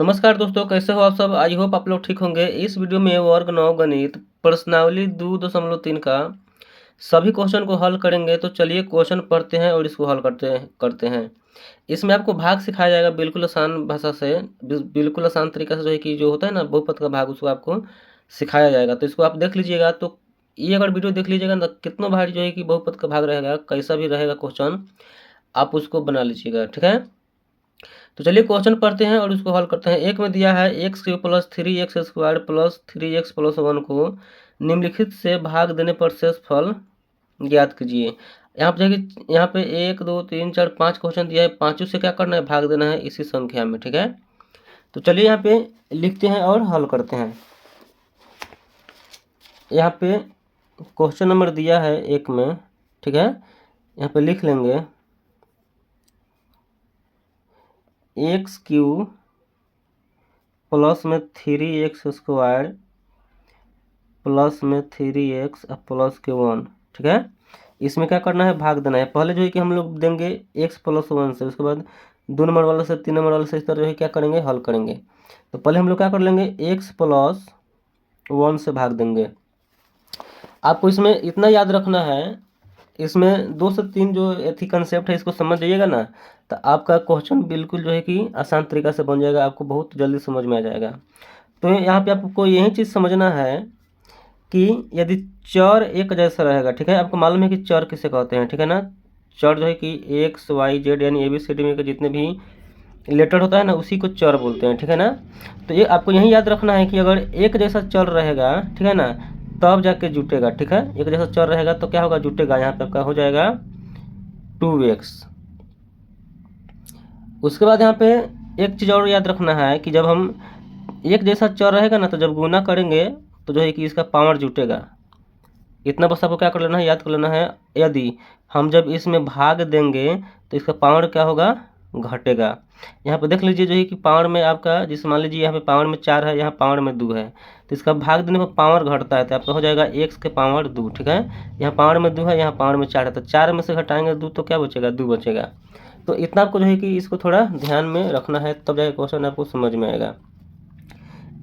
नमस्कार दोस्तों, कैसे हो आप सब। आई होप आप लोग ठीक होंगे। इस वीडियो में वर्ग 9 गणित प्रश्नावली 2.3 का सभी क्वेश्चन को हल करेंगे। तो चलिए क्वेश्चन पढ़ते हैं और इसको हल करते हैं। इसमें आपको भाग सिखाया जाएगा बिल्कुल आसान भाषा से, बिल्कुल आसान तरीका से, जो है कि जो होता है ना बहुपद का भाग, उसको आपको सिखाया जाएगा। तो इसको आप देख लीजिएगा। तो ये अगर वीडियो देख लीजिएगा ना, कितना भारी जो है कि बहुपद का भाग रहेगा, कैसा भी रहेगा क्वेश्चन, आप उसको बना लीजिएगा। ठीक है, तो चलिए क्वेश्चन पढ़ते हैं और उसको हल करते हैं। एक में दिया है x³ plus 3x² plus 3x plus 1 को निम्नलिखित से भाग देने पर शेष फल ज्ञात कीजिए। यहाँ पे देखिए, यहाँ पे 1 2 3 4 5 क्वेश्चन दिया है। पांचों से क्या करना है, भाग देना है इसी संख्या में। ठीक है, तो चलिए यहाँ पे लिखते हैं और हल करते हैं। यहाँ पे क्वेश्चन नंबर दिया है 1 में। ठीक है, यहाँ पे लिख लेंगे x³ प्लस में 3x² प्लस में 3x प्लस के 1। ठीक है, इसमें क्या करना है, भाग देना है। पहले जो है कि हम लोग देंगे x प्लस 1 से, उसके बाद 2 नंबर वाले से 3 नंबर वाले से, इस तरह जो है क्या करेंगे, हल करेंगे। तो पहले हम लोग क्या कर लेंगे, x प्लस 1 से भाग देंगे। आपको इसमें इतना याद रखना है, इसमें 2 से 3 जो एथी कंसेप्ट है, इसको समझ जाइएगा ना, तो आपका क्वेश्चन बिल्कुल जो है कि आसान तरीका से बन जाएगा, आपको बहुत जल्दी समझ में आ जाएगा। तो यहाँ पे आपको यही चीज़ समझना है कि यदि चर एक जैसा रहेगा, ठीक है, आपको मालूम है कि चर किसे कहते हैं, ठीक है ना। चर जो है कि एक्स वाई जेड यानी ABCD में के जितने भी लेटर होता है ना, उसी को चर बोलते हैं। ठीक है ना, तो ये आपको यही याद रखना है कि अगर एक जैसा चर रहेगा, ठीक है ना, तब जाके जुटेगा। ठीक है, एक जैसा चर रहेगा तो क्या होगा, जुटेगा। यहाँ पे आपका हो जाएगा 2x। उसके बाद यहाँ पे एक चीज़ और याद रखना है कि जब हम एक जैसा चर रहेगा ना, तो जब गुना करेंगे तो जो है कि इसका पावर जुटेगा। इतना बस आपको क्या कर लेना है, याद कर लेना है। यदि हम जब इसमें भाग देंगे तो इसका पावर क्या होगा, घटेगा। यहाँ पे देख लीजिए जो है कि पावर में आपका, जिस मान लीजिए यहाँ पे पावर में 4 है, यहाँ पावर में 2 है, तो इसका भाग देने पर पावर घटता है, तो आपका हो जाएगा x के पावर 2। ठीक है, यहाँ पावर में 2 है, यहाँ पावर में 4 है, तो 4 में से घटाएंगे 2 तो क्या बचेगा, 2 बचेगा। तो इतना आपको जो है कि इसको थोड़ा ध्यान में रखना है, तब जाकर क्वेश्चन आपको समझ में आएगा।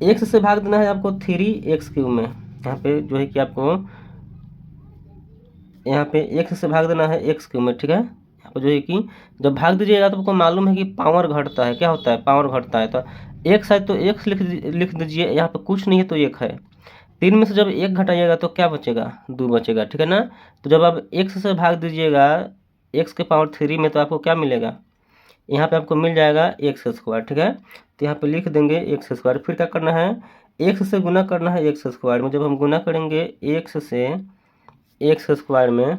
x से भाग देना है आपको 3x³ में। यहाँ पे जो है कि आपको यहाँ पे x से भाग देना है x³ में। ठीक है, यहाँ पे जो है कि जब भाग दीजिएगा तो आपको मालूम है कि पावर घटता है। क्या होता है, पावर घटता है। तो x है तो x लिख दीजिए, यहाँ पे कुछ नहीं है तो 1 है। 3 में से जब 1 घटाइएगा तो क्या बचेगा, 2 बचेगा। ठीक है ना, तो जब आप x से भाग दीजिएगा x के पावर 3 में, तो आपको क्या मिलेगा, यहाँ पे आपको मिल जाएगा x²। ठीक है, तो यहाँ पे लिख देंगे x²। फिर क्या करना है, x से गुना करना है x² में। जब हम गुना करेंगे x से x² में,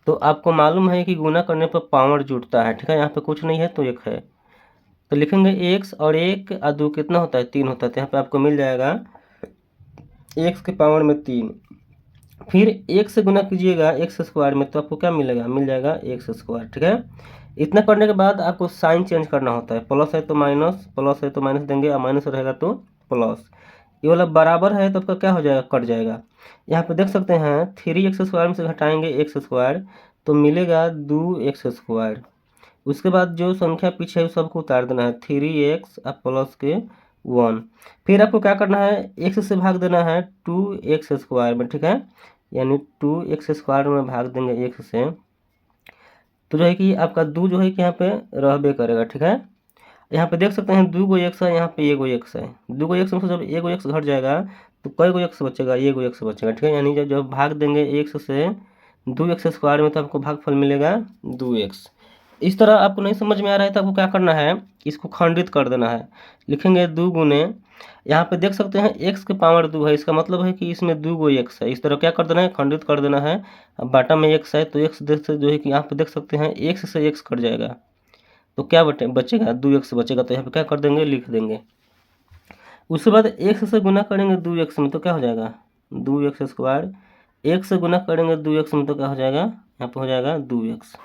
तो आपको मालूम है कि गुना करने पर पावर जुटता है। ठीक है, यहाँ पे कुछ नहीं है तो 1 है, तो लिखेंगे x और 1 और 2 कितना होता है, 3 होता है। तो यहाँ पे आपको मिल जाएगा x के पावर में 3। फिर 1 से गुना कीजिएगा x² में, तो आपको क्या मिलेगा, मिल जाएगा x²। ठीक है, इतना करने के बाद आपको साइन चेंज करना होता है। प्लस है तो माइनस, प्लस है तो माइनस देंगे, और माइनस रहेगा तो प्लस। ये वाला बराबर है तो आपका क्या हो जाएगा, कट जाएगा। यहाँ पे देख सकते हैं 3x² में से घटाएंगे x², तो मिलेगा 2x²। उसके बाद जो संख्या पीछे है सबको उतार देना है, 3x और प्लस के 1। फिर आपको क्या करना है, x से भाग देना है 2x² में। ठीक है, यानी 2x² में भाग देंगे x से, तो जो है कि आपका 2 जो है कि यहाँ पे रहबे करेगा। ठीक है, यहाँ पे देख सकते हैं 2 गो x है, यहाँ पे 1 गो x है। 2 गो x में से जब 1 गो x घट जाएगा तो कई गो x बचेगा, 1 गो x बचेगा। ठीक है, यानी जब भाग देंगे x से 2x² में, तो आपको भागफल मिलेगा 2x। इस तरह आपको नहीं समझ में आ रहा है तो आपको क्या करना है, इसको खंडित कर देना है। लिखेंगे 2 गुने, यहाँ पे देख सकते हैं x के पावर 2 है, इसका मतलब है कि इसमें 2 गो x है। इस तरह क्या कर देना है, खंडित कर देना है। अब बाटा में x है तो x देख से जो है कि यहाँ पे देख सकते हैं x से x कट जाएगा, तो क्या बचेगा, 2x बचेगा। तो यहाँ पे क्या कर देंगे, लिख देंगे। उसके बाद x से गुना करेंगे 2x में, तो क्या हो जाएगा, 2x²। x से गुना करेंगे 2x में, तो क्या हो जाएगा, यहाँ पे हो जाएगा 2x।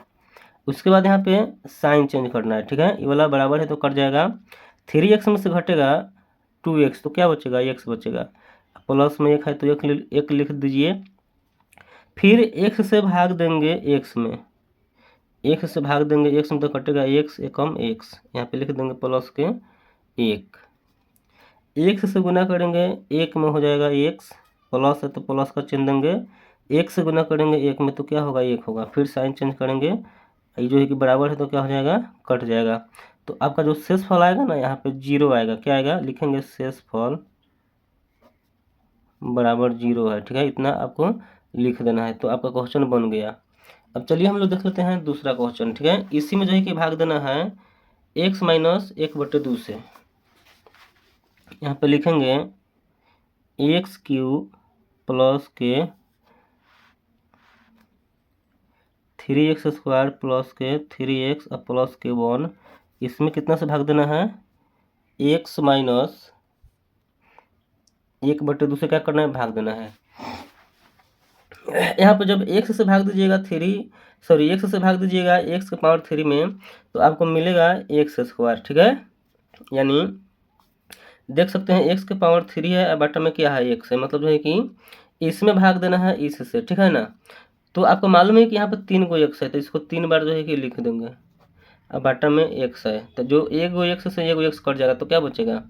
उसके बाद यहाँ पे साइन चेंज करना है। ठीक है, ये वाला बराबर है तो कट जाएगा। 3x में से घटेगा 2x, तो क्या बचेगा, x बचेगा। प्लस में 1 है तो 1 लिख दीजिए। फिर x से भाग देंगे x में, x से भाग देंगे x में, तो कटेगा x एकम x, यहाँ पे लिख देंगे प्लस के 1, एक्स से गुना करेंगे 1 में हो जाएगा एक्स, प्लस है तो प्लस का चिन्ह देंगे, 1 से गुना करेंगे 1 में तो क्या होगा 1 होगा, फिर साइन चेंज करेंगे, ये जो है कि बराबर है तो क्या हो जाएगा कट जाएगा। तो आपका जो शेषफल आएगा ना यहाँ पे 0 आएगा, क्या आएगा लिखेंगे शेषफल बराबर 0 है, ठीक है, इतना आपको लिख देना है। तो आपका क्वेश्चन बन गया। अब चलिए हम लोग देख लेते हैं दूसरा क्वेश्चन, ठीक है। इसी में जो है कि भाग देना है x माइनस 1/2 से। यहाँ पे लिखेंगे एक्स क्यूब प्लस के 3x² प्लस के 3x प्लस के 1, इसमें कितना से भाग देना है x माइनस 1/2 से क्या करना है भाग देना है। यहाँ पर जब x से भाग दीजिएगा x से भाग दीजिएगा x के पावर 3 में तो आपको मिलेगा x², ठीक है। यानी देख सकते हैं x के पावर 3 है, बटा में क्या है x है, मतलब जो है कि इसमें भाग देना है इससे, ठीक है ना। तो आपको मालूम है कि यहाँ पर 3 गो x है, तो इसको 3 बार जो है कि लिख देंगे। अब बाटा में x है तो जो 1 गो x से 1 गो x कट जाएगा तो क्या बचेगा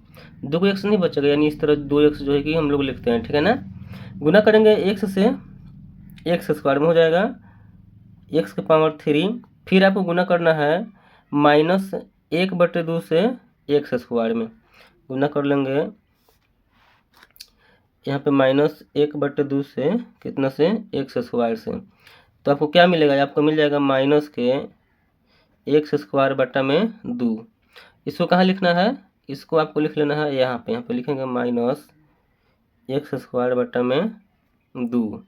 2 गो x नहीं बचेगा, यानी इस तरह 2x जो है कि हम लोग लिखते हैं, ठीक है ना। गुना करेंगे x से x² में हो जाएगा x के पावर 3, फिर आपको गुना करना है -1/2 से x² में, गुना कर लेंगे यहाँ पे -1/2 से कितना से x² से, तो आपको क्या मिलेगा, आपको मिल जाएगा माइनस के x² बटा में 2। इसको कहाँ लिखना है, इसको आपको लिख लेना है यहाँ पे लिखेंगे -x² बटा में 2।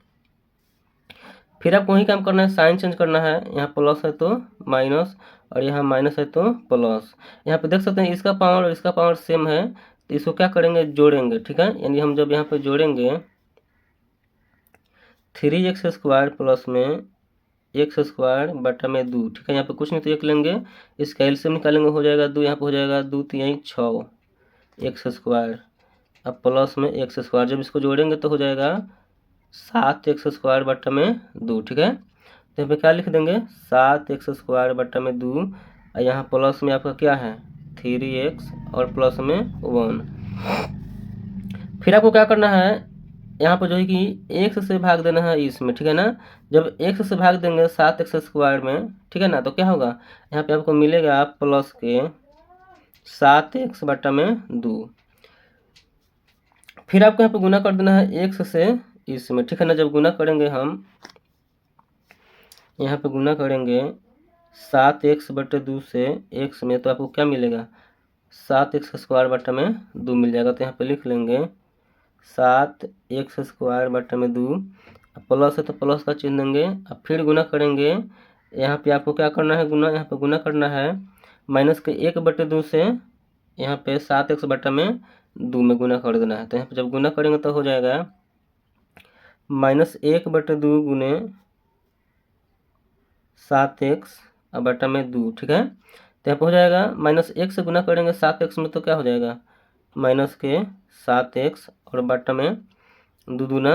फिर आपको वही काम करना है, साइन चेंज करना है, यहाँ प्लस है तो माइनस और यहाँ माइनस है तो प्लस। यहाँ पे देख सकते हैं इसका पावर और इसका पावर सेम है, तो इसको क्या करेंगे जोड़ेंगे, ठीक है। यानी हम जब यहाँ पे जोड़ेंगे 3x² प्लस में x² बटा में 2, ठीक है। यहाँ पे कुछ नहीं तो 1 लेंगे, इसका एलसीएम निकालेंगे, हो जाएगा 2, यहाँ पे हो जाएगा 2 3 6 x², अब प्लस में x², जब इसको जोड़ेंगे तो हो जाएगा 7x² बटा में 2, ठीक है। तो यहाँ पे क्या लिख देंगे 7x² बटा में 2, और यहाँ प्लस में आपका क्या है 3x और प्लस में 1। फिर आपको क्या करना है, यहाँ पर जो है कि x से भाग देना है इसमें, ठीक है ना। जब x से भाग देंगे 7x² में, ठीक है ना, तो क्या होगा यहाँ पे आपको मिलेगा प्लस के 7x बटा में 2। फिर आपको यहाँ पे गुना कर देना है x से इसमें, ठीक है ना। जब गुना करेंगे हम यहाँ पे गुना करेंगे 7x/2 से x में, तो आपको क्या मिलेगा 7x² बटा में 2 मिल जाएगा। तो यहाँ पे लिख लेंगे 7x² बटा में 2, प्लस है तो प्लस का चिन्ह देंगे, अब फिर गुना करेंगे। यहाँ पे आपको क्या करना है गुना, यहाँ पे गुना करना है माइनस के 1/2 से यहाँ पे 7x बटा में 2 में गुना कर देना है। तो यहाँ पे जब गुना करेंगे तो हो जाएगा -1/2 गुने 7x बटा में 2, ठीक है। तो यहाँ पे हो जाएगा -1 से गुना करेंगे 7x में तो क्या हो जाएगा माइनस के 7x और बटा में 2 दूना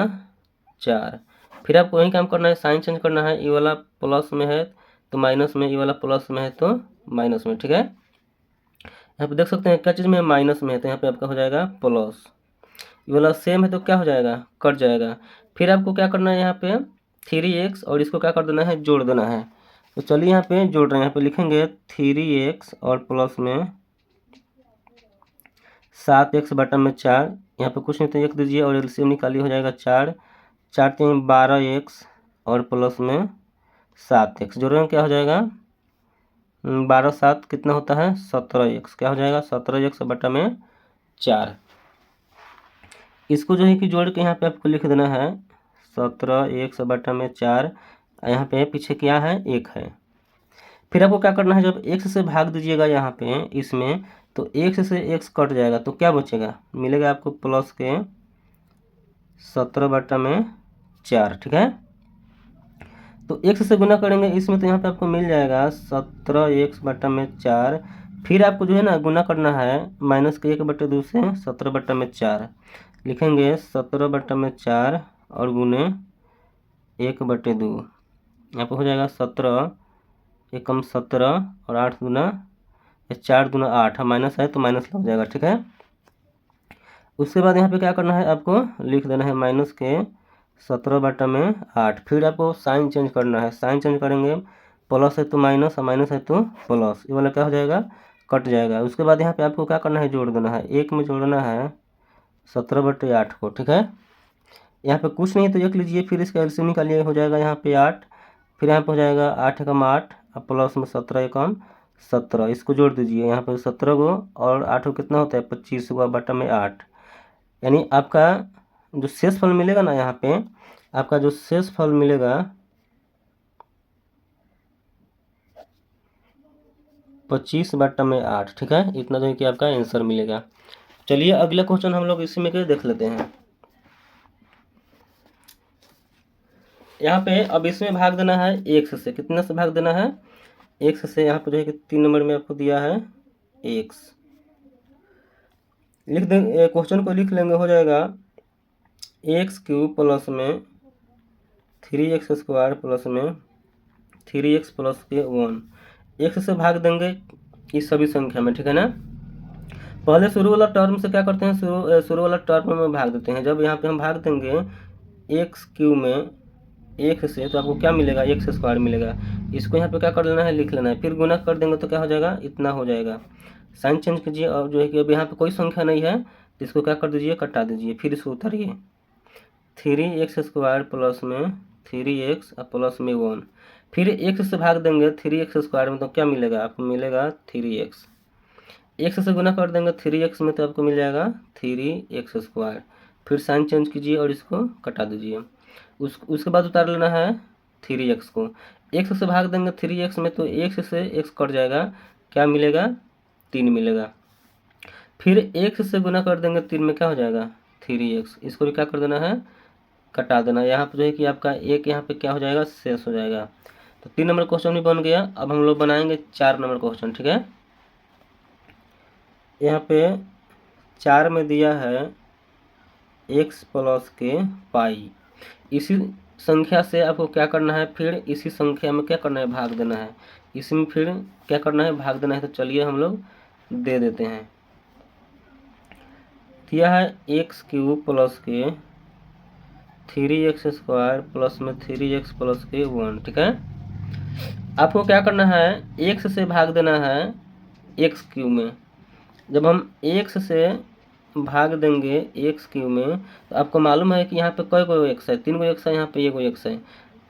4। फिर आपको वही काम करना है, साइन चेंज करना है, ये वाला प्लस में है तो माइनस में, ये वाला प्लस में है तो माइनस में, ठीक है। यहाँ पे देख सकते हैं क्या चीज़ में माइनस में है, तो यहाँ पे आपका हो जाएगा प्लस, ये वाला सेम है तो क्या हो जाएगा कट जाएगा। फिर आपको क्या करना है, यहाँ पे 3x और इसको क्या कर देना है जोड़ देना है। तो चलिए यहाँ पे जोड़ रहे हैं, यहाँ पे लिखेंगे 3x और प्लस में 7x बटा में 4, यहाँ पे कुछ नहीं तो 1 दीजिए और एलसीएम निकालिए, हो जाएगा 4 4 3 12x और प्लस में 7x, जोड़ रहे हैं क्या हो जाएगा 12 7 कितना होता है 17x, क्या हो जाएगा 17x बटा में 4। इसको जो है कि जोड़ के यहाँ पे आपको लिख देना है 17x बटा में 4, यहाँ पे पीछे क्या है 1 है। फिर आपको क्या करना है, जब x से भाग दीजिएगा यहाँ पे इसमें तो x से x कट जाएगा तो क्या बचेगा, मिलेगा आपको प्लस के 17 बटा में 4, ठीक है। तो x से गुना करेंगे इसमें तो यहाँ पे आपको मिल जाएगा 17x बटा में 4। फिर आपको जो है ना गुना करना है माइनस के 1/2 से 17 बटा में 4, लिखेंगे 17 बटा में 4 और गुने 1/2, यहाँ पे हो जाएगा 17 एकम 17 और 8 दूना 4 दूना 8, माइनस है तो माइनस लग जाएगा, ठीक है। उसके बाद यहाँ पे क्या करना है, आपको लिख देना है माइनस के 17/8। फिर आपको साइन चेंज करना है, साइन चेंज करेंगे, प्लस है तो माइनस और माइनस है तो प्लस, ये वाला क्या हो जाएगा, कट जाएगा। उसके बाद यहाँ पे आपको क्या करना है, जोड़ देना है, एक में जोड़ना है 17/8 को, ठीक है। यहाँ पे कुछ नहीं तो एक लीजिए, फिर इसका एलसीएम निकालिए, हो जाएगा यहाँ पे 8, फिर यहाँ पे हो जाएगा 8 एकम 8 और प्लस में 17 एकम 17, इसको जोड़ दीजिए। यहाँ पे 17 को और 8 को कितना होता है, 25 को बटा में 8, यानी आपका जो शेष फल मिलेगा ना, यहाँ पे आपका जो शेष फल मिलेगा 25/8, ठीक है। इतना जो है कि आपका आंसर मिलेगा। चलिए अगला क्वेश्चन हम लोग इसी में के देख लेते हैं। यहाँ पे अब इसमें भाग देना है x से, कितना से भाग देना है, x से। यहाँ पे जो है कि 3 नंबर में आपको दिया है x, लिख देंगे, क्वेश्चन को लिख लेंगे, हो जाएगा x³ प्लस में 3x² प्लस में 3x प्लस के 1, x से भाग देंगे इस सभी संख्या में, ठीक है ना। पहले शुरू वाला टर्म से क्या करते हैं, शुरू वाला टर्म में भाग देते हैं। जब यहाँ पे हम भाग देंगे x³ में x से, तो आपको क्या मिलेगा, x² मिलेगा। इसको यहाँ पे क्या कर लेना है, लिख लेना है, फिर गुना कर देंगे तो क्या हो जाएगा, इतना हो जाएगा। साइन चेंज कीजिए और जो है कि अब यहाँ पे कोई संख्या नहीं है तो इसको क्या कर दीजिए, कटा दीजिए, फिर इसको उतारिए। 3x² प्लस में 3x और प्लस में 1, फिर x से भाग देंगे 3x² में तो क्या मिलेगा, आपको मिलेगा 3x। x से गुना कर देंगे 3x में तो आपको मिल जाएगा 3x², फिर साइन चेंज कीजिए और इसको कटा दीजिए। उसके बाद उतार लेना है 3x को, x से भाग देंगे 3x में तो x से x कट जाएगा, क्या मिलेगा, 3 मिलेगा। फिर x से गुना कर देंगे 3 में, क्या हो जाएगा, 3x। इसको भी क्या कर देना है, कटा देना। यहाँ पे जो है कि आपका एक यहाँ पे क्या हो जाएगा, शेष हो जाएगा। तो 3 नंबर क्वेश्चन भी बन गया। अब हम लोग बनाएंगे 4 नंबर क्वेश्चन, ठीक है। यहाँ पे 4 में दिया है x प्लस के पाई। इसी संख्या से आपको क्या करना है, फिर इसी संख्या में क्या करना है, भाग देना है। इसमें फिर क्या करना है, भाग देना है। तो चलिए हम लोग दे देते हैं। दिया है x³ प्लस के 3x² प्लस में 3x प्लस के 1, ठीक है। आपको क्या करना है, x से भाग देना है x³ में। जब हम x से भाग देंगे x³ में तो आपको मालूम है कि यहाँ पे कई गो x है, 3 गो x है, यहाँ पे 1 गो x है,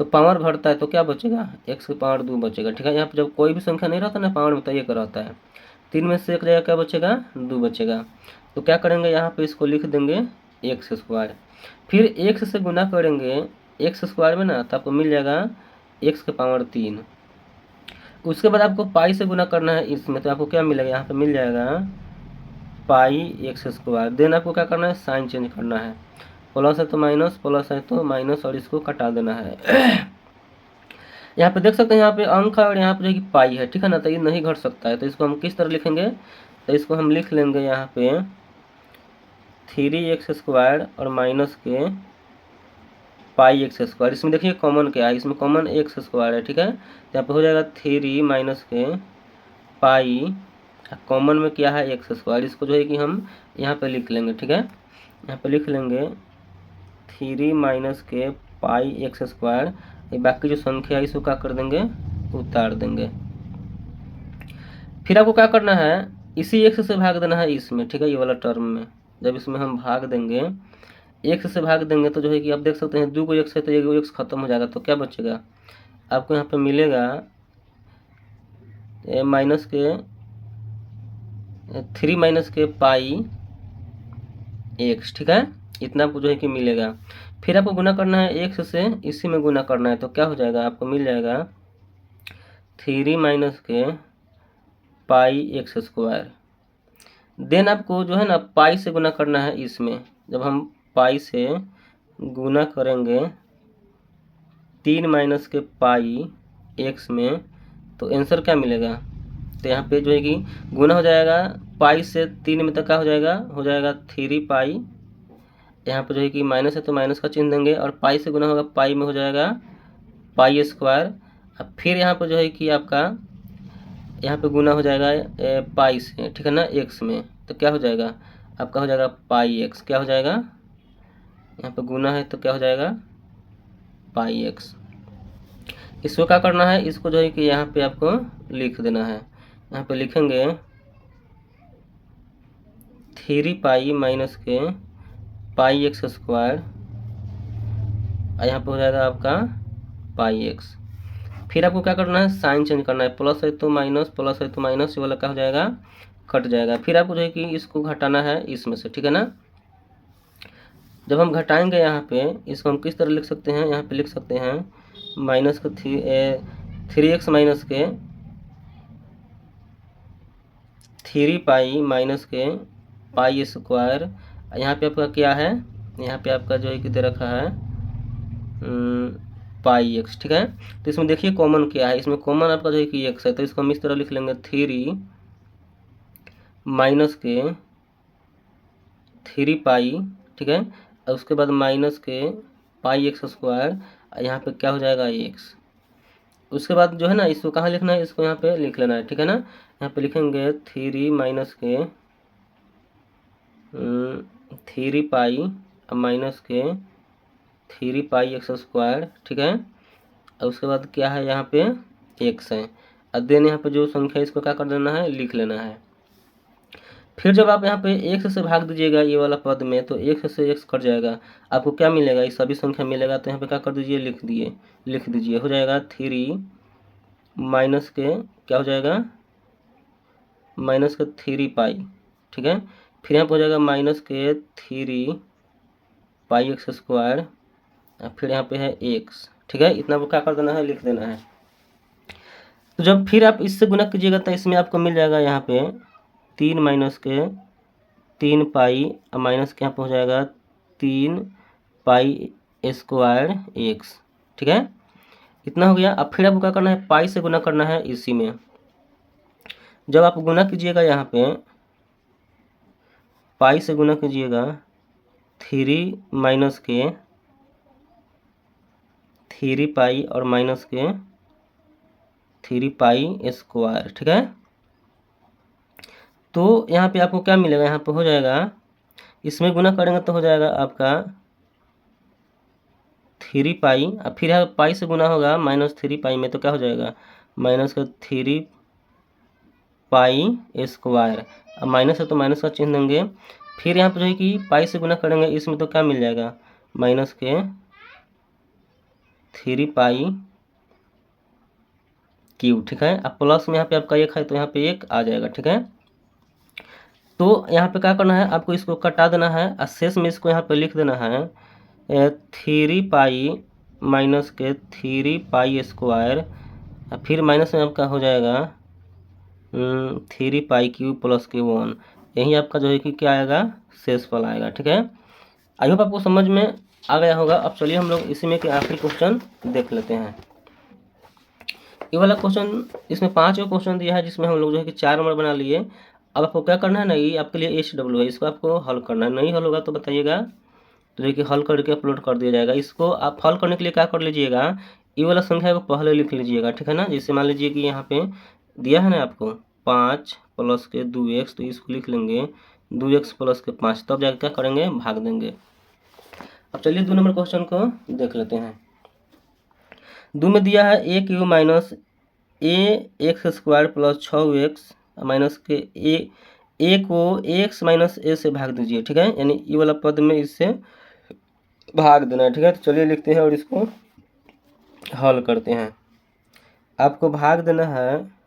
तो पावर घटता है तो क्या बचेगा, x की पावर 2 बचेगा, ठीक है। यहाँ पे जब कोई भी संख्या नहीं रहता ना पावर में तो 1 रहता है, 3 में से 1 जगह क्या बचेगा, 2 बचेगा। तो क्या करेंगे, यहाँ पे इसको लिख देंगे x², फिर x से गुना करेंगे x² में ना, तो आपको मिल जाएगा x की पावर 3। उसके बाद आपको पाई से गुना करना है इसमें, तो आपको क्या मिलेगा, यहाँ पे मिल जाएगा पाई x²। देन आपको क्या करना है, साइन चेंज करना है, प्लस है तो माइनस, प्लस है तो माइनस, और इसको कटा देना है। यहाँ पे देख सकते हैं, यहाँ पे अंक है और यहाँ पे जो है कि पाई है, ठीक है ना। तो ये नहीं घट सकता है, तो इसको हम किस तरह लिखेंगे, तो इसको हम लिख लेंगे यहाँ पे 3x² और माइनस के पाई x²। इसमें देखिए कॉमन क्या है, इसमें कॉमन x² है, ठीक है। तो यहाँ पे हो जाएगा 3 माइनस के पाई, कॉमन में क्या है x²। इसको जो है कि हम यहाँ पे लिख लेंगे, ठीक है। यहाँ पे लिख लेंगे 3 माइनस के पाई x²। ये बाकी जो संख्या है इसको क्या कर देंगे, उतार देंगे। फिर आपको क्या करना है, इसी x से भाग देना है इसमें, ठीक है, ये वाला टर्म में। जब इसमें हम भाग देंगे x से भाग देंगे तो जो है कि आप देख सकते हैं 2 गो x है तो 1 गो x खत्म हो जाएगा, तो क्या बचेगा, आपको यहाँ पे मिलेगा माइनस के 3 माइनस के पाई x, ठीक है। इतना आपको जो है कि मिलेगा। फिर आपको गुना करना है x से, इसी में गुना करना है, तो क्या हो जाएगा, आपको मिल जाएगा 3 माइनस के पाई x²। देन आपको जो है ना पाई से गुना करना है इसमें। जब हम पाई से गुना करेंगे 3 माइनस के पाई x में, तो आंसर क्या मिलेगा, तो यहाँ पे जो है कि गुना हो जाएगा पाई से 3 में, तो क्या हो जाएगा 3 पाई। यहाँ पे जो है कि माइनस है तो माइनस का चिन्ह देंगे, और पाई से गुना होगा पाई में, हो जाएगा पाई²। अब फिर यहाँ पर जो है कि आपका यहाँ पे गुना हो जाएगा पाई से, ठीक है ना, एक्स में, तो क्या हो जाएगा आपका, हो जाएगा पाई एक्स। क्या हो जाएगा, यहाँ पे गुना है तो क्या हो जाएगा पाई एक्स। इसको क्या करना है, इसको जो है कि यहाँ पे आपको लिख देना है। यहाँ पे लिखेंगे 3 पाई माइनस के पाई एक्स स्क्वायर, यहाँ पे हो जाएगा आपका पाई एक्स। फिर आपको क्या करना है, साइन चेंज करना है, प्लस है तो माइनस, प्लस है तो माइनस, ये वाला क्या हो जाएगा कट जाएगा। फिर आपको जो है कि इसको घटाना है इसमें से, ठीक है ना। जब हम घटाएंगे यहाँ पे, इसको हम किस तरह लिख सकते हैं, यहाँ पे लिख सकते हैं माइनस का 3x माइनस के 3 पाई माइनस के पाई स्क्वायर। यहाँ पे आपका क्या है, यहाँ पे आपका जो है कि दे रखा है पाई एक्स, ठीक है। तो इसमें देखिए कॉमन क्या है, इसमें कॉमन आपका जो है कि एक्स है, तो इसको हम इस तरह लिख लेंगे 3 माइनस के 3 पाई, ठीक है, और उसके बाद माइनस के पाई एक्स स्क्वायर, यहाँ पे क्या हो जाएगा एक्स। उसके बाद जो है ना, इसको कहाँ लिखना है, इसको यहाँ पे लिख लेना है, ठीक है ना। यहाँ पे लिखेंगे 3 माइनस के 3 पाई माइनस के 3 पाई एक्स स्क्वायर, ठीक है, और उसके बाद क्या है यहाँ पे एक्स है, और देन यहाँ पे जो संख्या है इसको क्या कर देना है, लिख लेना है। फिर जब आप यहाँ पे एक्स से भाग दीजिएगा ये वाला पद में, तो एक्स से एक्स कट जाएगा, आपको क्या मिलेगा, ये सभी संख्या मिलेगा, तो यहाँ पे क्या कर दीजिए, लिख दीजिए, हो जाएगा 3 माइनस के क्या हो जाएगा, माइनस का 3 पाई, ठीक है। फिर यहाँ पे हो जाएगा माइनस के 3 पाई एक्स स्क्वायर, फिर यहाँ पे है एक्स, ठीक है। इतना वो क्या कर देना है, लिख देना है। तो जब फिर आप इससे गुना कीजिएगा तो इसमें आपको मिल जाएगा यहाँ पे 3 माइनस के 3 पाई माइनस के यहाँ पे हो जाएगा 3 पाई स्क्वायर एक्स, ठीक है। इतना हो गया। अब फिर आपको क्या करना है, पाई से गुना करना है इसी में। जब आप गुना कीजिएगा यहाँ पे पाई से गुना कीजिएगा 3 माइनस के 3 पाई और माइनस के 3 पाई स्क्वायर, ठीक है। तो यहाँ पे आपको क्या मिलेगा, यहाँ पे हो जाएगा, इसमें गुना करेंगे तो हो जाएगा आपका 3 पाई, अब फिर यहाँ पाई से गुना होगा माइनस 3 पाई में, तो क्या हो जाएगा माइनस का 3 पाई स्क्वायर। अब माइनस है तो माइनस का चिन्ह देंगे। फिर यहाँ पे जो है कि पाई से गुना करेंगे इसमें, तो क्या मिल जाएगा माइनस के 3 पाई क्यूब, ठीक है। अब प्लस में यहाँ पे आपका 1 है तो यहाँ पे 1 आ जाएगा, ठीक है। तो यहाँ पे क्या करना है, आपको इसको कटा देना है और शेष में इसको यहाँ पे लिख देना है 3 पाई माइनस के 3 पाई स्क्वायर, फिर माइनस में आपका हो जाएगा 3 पाई क्यूब प्लस के 1। यही आपका जो है कि क्या आएगा, शेषफल आएगा, ठीक है। आई होप आपको समझ में आ गया होगा। अब चलिए हम लोग इसी में के आखिरी क्वेश्चन देख लेते हैं। ये वाला क्वेश्चन, इसमें 5 क्वेश्चन दिया है, जिसमें हम लोग जो है कि 4 नंबर बना लिए। अब आपको क्या करना है ना, ये आपके लिए HW है, इसको आपको हल करना है। नहीं हल होगा तो बताइएगा, तो देखिए हल करके अपलोड कर दिया जाएगा। इसको आप हल करने के लिए क्या कर लीजिएगा, ये वाला संख्या को पहले लिख लीजिएगा, ठीक है ना। जैसे मान लीजिए कि यहाँ पे दिया है ना आपको 5 प्लस के 2x, तो इसको लिख लेंगे 2x प्लस के 5, तब जाकर क्या करेंगे, भाग देंगे। अब चलिए 2 नंबर क्वेश्चन को देख लेते हैं। 2 में दिया है a cube minus ax square plus 6x minus के a को ax माइनस a से भाग दीजिए, ठीक है। यानी ये वाला पद में इससे भाग देना है, ठीक है। तो चलिए लिखते हैं और इसको हल करते हैं। आपको भाग देना है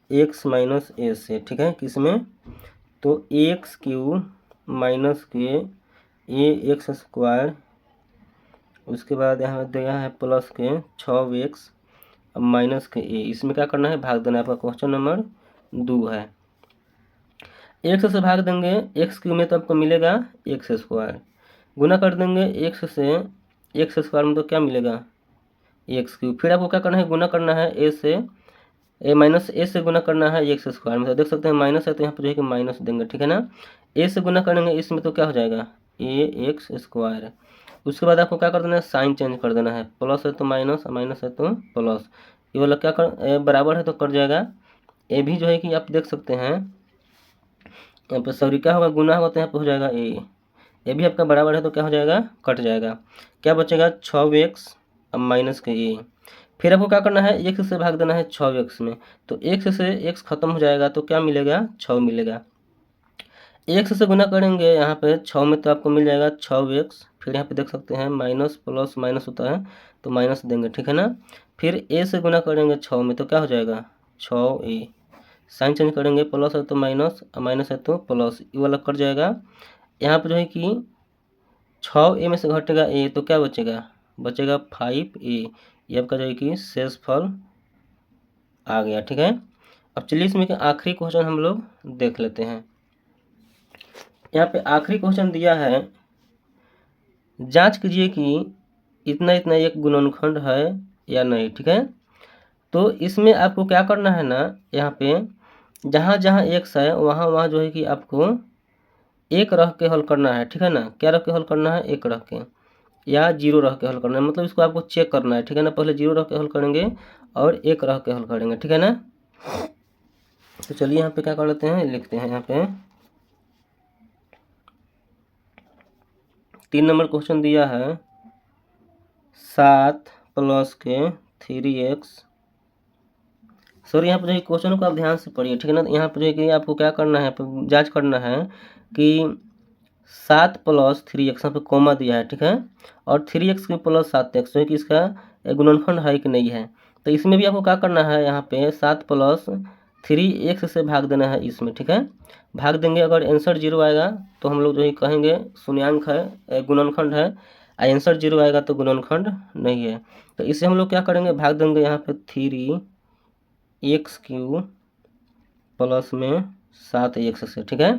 x माइनस a से, ठीक है, किसमें, तो x क्यूब माइनस के ax स्क्वायर, उसके बाद यहाँ दिया है प्लस के 6x माइनस के a, इसमें क्या करना है, भाग देना है। आपका क्वेश्चन नंबर 2 है। x से भाग देंगे x क्यूब में, तो आपको मिलेगा x स्क्वायर, गुना कर देंगे x से x स्क्वायर में, तो क्या मिलेगा x क्यूब। फिर आपको क्या करना है, गुना करना है a से माइनस a से गुना करना है x स्क्वायर में, तो देख सकते हैं माइनस है तो यहाँ पर जो है कि माइनस देंगे, ठीक है ना। a से गुना करेंगे इसमें, तो क्या हो जाएगा ax स्क्वायर। उसके बाद आपको क्या कर देना है, साइन चेंज कर देना है, प्लस है तो माइनस, माइनस है तो प्लस, ये वाला क्या कर बराबर है तो कट जाएगा, ए भी जो है कि आप देख सकते हैं यहाँ पे सॉरी क्या होगा, गुना होगा तो यहाँ पे हो जाएगा ए भी आपका बराबर है तो क्या हो जाएगा, कट जाएगा। क्या बचेगा 6x अब माइनस के ए। फिर आपको क्या करना है, x से भाग देना है 6x में, तो x से x खत्म हो जाएगा तो क्या मिलेगा, 6 मिलेगा। x से गुना करेंगे यहाँ पे 6 में तो आपको मिल जाएगा 6x। फिर यहाँ पे देख सकते हैं माइनस प्लस माइनस होता है तो माइनस देंगे, ठीक है ना। फिर a से गुना करेंगे 6 में तो क्या हो जाएगा 6a। साइन चेंज करेंगे, प्लस है तो माइनस, माइनस है तो प्लस, ये वाला कट जाएगा। यहाँ पे जो है कि 6a में से घटेगा a तो क्या बचेगा, बचेगा 5a। ये आपका जो है कि शेषफल आ गया, ठीक है। अब चलिए इसमें के आखिरी क्वेश्चन हम लोग देख लेते हैं। यहाँ पे आखिरी क्वेश्चन दिया है, जांच कीजिए कि इतना इतना एक गुणनखंड है या नहीं, ठीक है। तो इसमें आपको क्या करना है ना, यहाँ पे जहाँ जहाँ एक्स है वहाँ वहाँ जो है कि आपको एक रख के हल करना है, ठीक है ना। क्या रख के हल करना है, एक रख के या जीरो रख के हल करना है, मतलब इसको आपको चेक करना है, ठीक है ना। पहले जीरो रख के हल करेंगे और एक रख के हल करेंगे, ठीक है ना। तो चलिए यहाँ पे क्या कर लेते हैं, लिखते हैं यहाँ पे 3 नंबर क्वेश्चन दिया है 7 प्लस के 3x। सॉरी यहाँ पर जो है क्वेश्चन को आप ध्यान से पढ़िए, ठीक है ना। यहाँ पर जो है कि आपको क्या करना है, जांच करना है कि 7 प्लस 3x, यहाँ पे कोमा दिया है, ठीक है, और 3x के प्लस 7x जो है कि इसका गुणनखंड है कि नहीं है। तो इसमें भी आपको क्या करना है, यहाँ पे 7 प्लस 3x से भाग देना है इसमें, ठीक है। भाग देंगे, अगर आंसर जीरो आएगा तो हम लोग जो है कहेंगे शून्यांक है, गुणनखंड है। आंसर जीरो आएगा तो गुणनखंड नहीं है। तो इसे हम लोग क्या करेंगे, भाग देंगे यहाँ पे 3x³ प्लस में 7x से, ठीक है।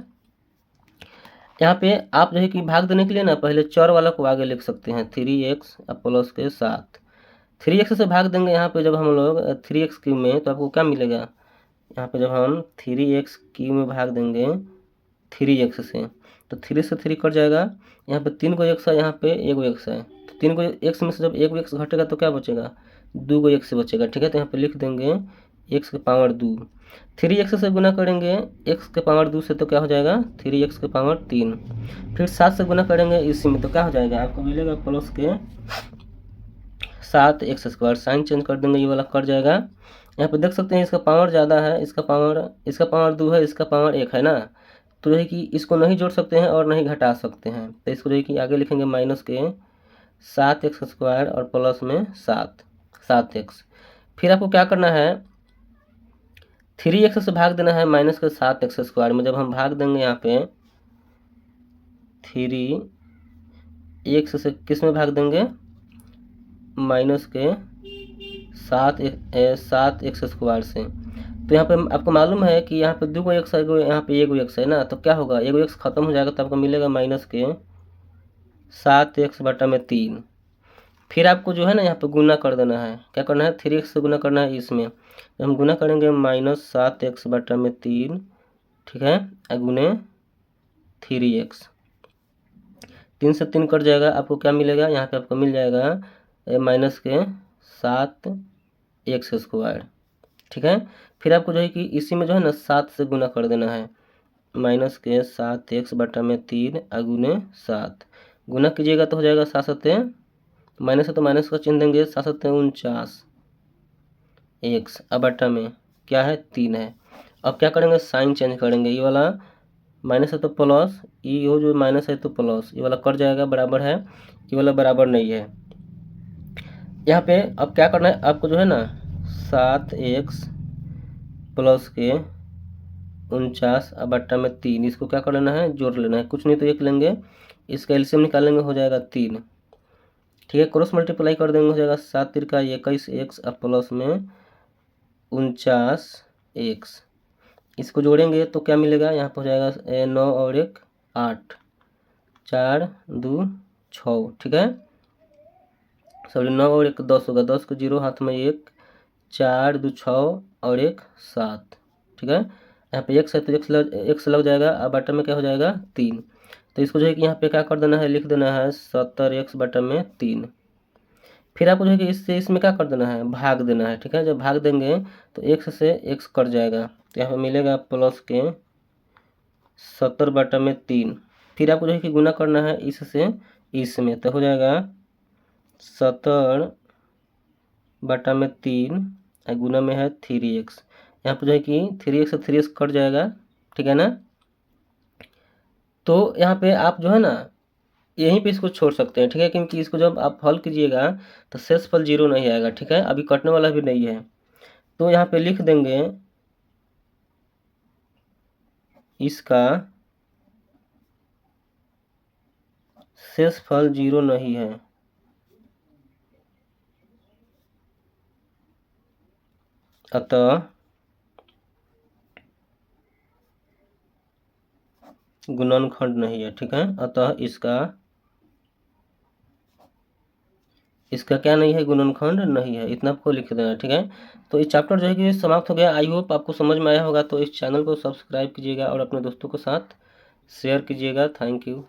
यहाँ पे आप जो है कि भाग देने के लिए ना पहले चर वाला को आगे लिख सकते हैं, 3x प्लस के 7। 3x से भाग देंगे यहाँ पे जब हम लोग 3x³ में, तो आपको क्या मिलेगा, यहाँ पे जब हम 3x³ में भाग देंगे 3x से, तो 3 से 3 कट जाएगा। यहाँ पे 3 को x है, यहाँ पे 1 x है, तो 3 को x में से जब 1 x घटेगा तो क्या बचेगा, 2 x बचेगा, ठीक है। तो यहाँ पे लिख देंगे x के पावर 2। 3x से गुना करेंगे x के पावर 2 से तो क्या हो जाएगा 3x के पावर 3। फिर 7 से गुना करेंगे इसी में तो क्या हो जाएगा, आपको मिलेगा प्लस के 7x²। साइन चेंज कर देंगे, ये वाला कट जाएगा। यहाँ पे देख सकते हैं इसका पावर ज़्यादा है, इसका पावर 2 है, इसका पावर 1 है ना। तो जो है कि इसको नहीं जोड़ सकते हैं और नहीं घटा सकते हैं, तो इसको जो है कि आगे लिखेंगे माइनस के 7x² और प्लस में 7x। फिर आपको क्या करना है, 3x से भाग देना है माइनस के 7x² में। जब हम भाग देंगे यहाँ पे 3x से किस में भाग देंगे, माइनस के 7x² से। तो यहाँ पे आपको मालूम है कि यहाँ पे 2 x है, यहाँ पे 1 x है ना, तो क्या होगा 1 x खत्म हो जाएगा तो आपको मिलेगा माइनस के 7x/3। फिर आपको जो है ना यहाँ पे गुना कर देना है, क्या करना है 3x से गुना करना है इसमें। जब हम गुना करेंगे माइनस 7x/3, ठीक है, गुने 3x, 3 से 3 कट जाएगा, आपको क्या मिलेगा, यहाँ पे आपको मिल जाएगा माइनस के 7x², ठीक है। फिर आपको जो है कि इसी में जो है ना 7 से गुना कर देना है, माइनस के 7x/3 गुने 7। गुना कीजिएगा तो हो जाएगा 7 सत्ते माइनस है तो माइनस का चिन्ह देंगे, 7 सत्ते 49 x, अब बटा में क्या है 3 है। अब क्या करेंगे, साइन चेंज करेंगे, ये वाला माइनस है तो प्लस, ये हो जो माइनस है तो प्लस, ये वाला कट जाएगा, बराबर है, ये वाला बराबर नहीं है। यहाँ पे अब क्या करना है आपको जो है ना 7x प्लस के 49 अब बट्टा में 3, इसको क्या कर लेना है, जोड़ लेना है, कुछ नहीं तो 1 लेंगे, इसका एलसीएम निकालेंगे, हो जाएगा 3, ठीक है। क्रॉस मल्टीप्लाई कर देंगे, हो जाएगा 7 तिरका 21x अब प्लस में 49x। इसको जोड़ेंगे तो क्या मिलेगा, यहाँ पर हो जाएगा 9 और 1 8, 4 2 6, ठीक है। सॉरी 9 और 1 10 होगा, 10 को 0 हाथ में 1, 4 2 6 और 1 7, ठीक है। यहाँ पे x है तो x लग जाएगा, अब बटा में क्या हो जाएगा 3। तो इसको जो है कि यहाँ पे क्या कर देना है, लिख देना है 70x/3। फिर आपको जो है कि इससे इसमें क्या कर देना है, भाग देना है। ठीक है, जब भाग देंगे तो x से x कट जाएगा, तो यहाँ पे मिलेगा प्लस के 70/3। फिर आपको जो है कि गुना करना है इससे इसमें, तो हो जाएगा 70/3 और गुना में है 3x। यहाँ पर जो है कि 3x से 3x कट जाएगा। ठीक है ना, तो यहाँ पे आप जो है ना यहीं पे इसको छोड़ सकते हैं। ठीक है, क्योंकि इसको जब आप हल कीजिएगा तो शेषफल 0 नहीं आएगा। ठीक है, अभी कटने वाला भी नहीं है, तो यहाँ पे लिख देंगे इसका शेषफल 0 नहीं है, अतः गुणनखंड नहीं है। ठीक है, अतः इसका क्या नहीं है, गुणनखंड नहीं है। इतना आपको लिख देना है। ठीक है, तो इस चैप्टर जो है कि समाप्त हो गया। आई होप आपको समझ में आया होगा। तो इस चैनल को सब्सक्राइब कीजिएगा और अपने दोस्तों के साथ शेयर कीजिएगा। Thank you.